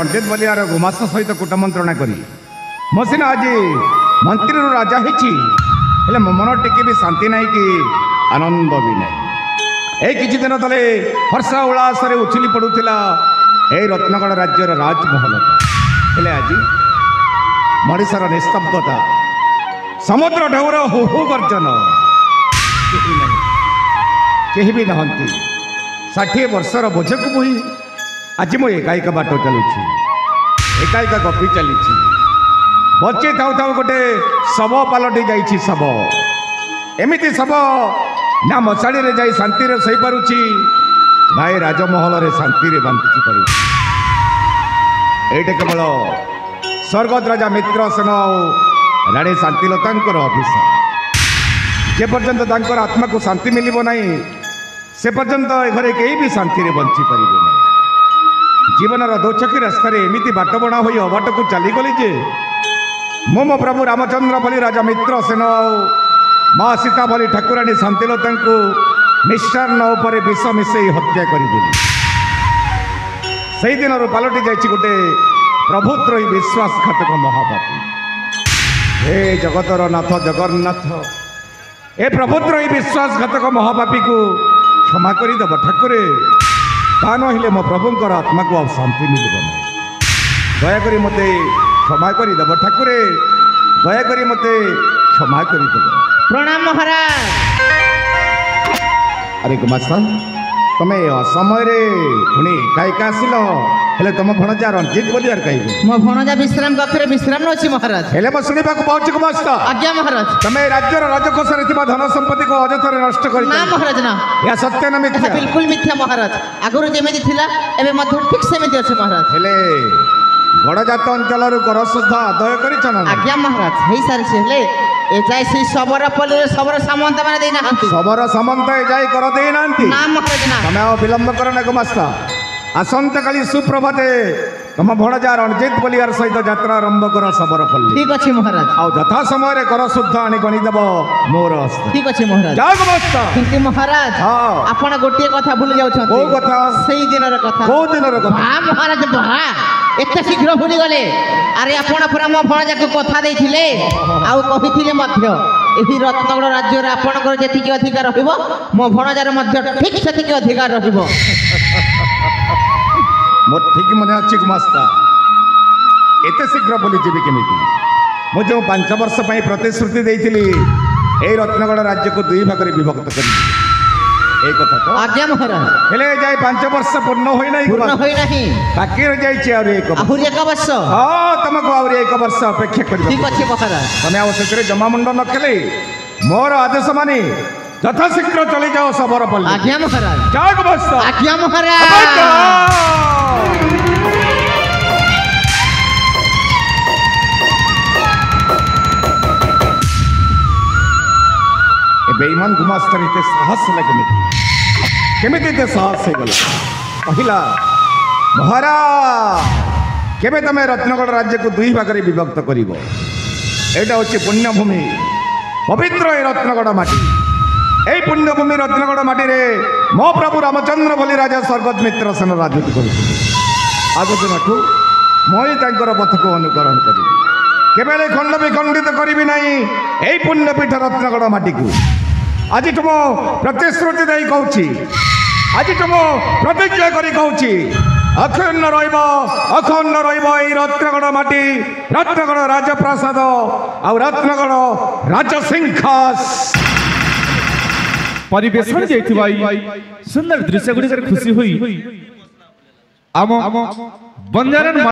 रणजित बलियार गुमास सहित कूट मंत्रणा करी मो सीना आज मंत्री राजा होती मो मन टिके भी शांति ना कि आनंद भी ना यही किसी दिन तले हर्षा उल्लास उछिली पड़ूला यही रत्नगढ़ राज्यर राजमहल हेले आज मनीषर निस्तब्धता समुद्र ढेउर हु हु गर्जन केही भी नहंती 60 वर्षर बोझक बोही आज मु एकाएक बाट चलुची एकाएक गपी चली बचे थाउ थाउ गोटे शव पलटि जाइछि शव एमिति शव ना मशाड़ी रे जाई शांति रे सही पारुची भाई राजमहल रे शांति रे बांधि पारुची एटे केवल स्वर्गत राजा मित्रसेन राणी शांतिलतांकर अभिशाप जे पर्यंत तांकर आत्मा को शांति मिलिबो नहीं से पर्यंत घरे कहीं भी शांति रे बंची पारिबे नहीं जीवन दोचकी रास्ता एमती बाट बणा हो अबाट को चलीगली जे मो प्रभु रामचंद्र भली राजा मित्रसेन माँ सीता भली ठाकुराणी शांतिलता को मिष्टान्न उपर विष मिसई हत्या करदेली से दिन पलटि जाइए गोटे प्रभुद्रोही विश्वासघातक महापापी हे जगतर नाथ जगन्नाथ ए प्रभुद्रोही विश्वासघातक महापापी को क्षमा करदेव ठाकुरे ता नहिले मो प्रभुंकर आत्मा को शांति मिलब ना दयाकोरी मते क्षमा करदेव ठाकुरे दयाकोरी मते क्षमा करदेव प्रणाम महाराज अरे गुमास्ता तमे असमय रे पुणी काइका आसिल हेले तुम भणजा रणजित बलियार काइबे मो भणजा विश्राम कक्षरे विश्राम नछि महाराज हेले म सुनिबा को पाउछि गुमास्ता आज्ञा महाराज तमे राज्यर राजकोष रे थिबा धन संपत्ति को अजथरे नष्ट करि ना महाराज ना या सत्य न मिथ्या बिल्कुल मिथ्या महाराज आगुरु जेमेति थिला एबे मध्य ठीक सेमेति अछि महाराज हेले गड़जात अंचल रु कर सुद्धा आदाय करिछन आज्ञा महाराज हेई सारे हेले ए जाय से सबरा पल्ले सबरा सामंत माने देना हंती सबरा सामंत ए जाय कर देई नांती ना महाराज ना तमे विलंब करना गुमास्ता आसंत काली सुप्रभाते तुम भणजा रणजित बलियार सहित यात्रा आरंभ कर सबर पल्ली ठीक अछि महाराज आ यथा समय रे कर शुद्ध आनी गणी देब मोर हस्त ठीक अछि महाराज जा गुमास्ता किंतु महाराज हां आपण गोटिए कथा भूल जाउ छथि को कथा सेही दिनर कथा को दिनर कथा हां महाराज बहा एते शीघ्र भूली गले अरे आपण पुरा मो भणजा को कथा देथिले आउ कहिथिले मध्य एही रत्नगढ़ राज्य रे आपणकर जेतिके अधिकार रहइबो मो भणजार मध्य ठीक सेतिके अधिकार रहइबो मो ठीक मने अछि गुमास्ता एते शीघ्र बोली जीवी केमिति मो जो 5 वर्ष पई प्रतिश्रुति देइथिली ए रत्नगढ़ राज्य को दुई भाग रे विभक्त करी ए कथा तो आज्ञा महाराज हेले जाय 5 वर्ष पूर्ण होई नाही पूर्ण होई नाही बाकी रह जाय छै और एक वर्ष हां तुमको और एक वर्ष अपेक्षा करी ठीक अछि महाराज तमे आवश्यक जमा मुंड न खेले मोर आदेश मानी यथा शीघ्र चली जाओ सबर पल्ली आज्ञा महाराज जाग बस आज्ञा महाराज बेईमान गुमास्तर इते साहस लगे केमिति ते साहस हे गला पहिला महाराज केबे तमे रत्नगढ़ राज्य को दुई भाग रे विभक्त करिवो एटा होछि पुण्यभूमि पवित्र ए रत्नगढ़ माटी ए पुण्यभूमि रत्नगढ़ माटी रे मो प्रभु रामचंद्र भली राजा स्वर्गत मित्रसेन राजनीति करुछिले आगो दिनठू मोई तांकर पथ को अनुकरण करी केबेले खंड विखंडित करिबि नाही ए पुण्यपीठ रत्नगढ़ माटी को आज तुम प्रतिश्रुति दे कहूँ आज तुम प्रतिज्ञा करी कहूँ अखंड रही रत्नगढ़ माटी रत्नगढ़ राजप्रासाद आ रत्नगढ़ राजसिंहास परिवेशन सुंदर दृश्य गुड़िक खुशी हुई आम बंजारन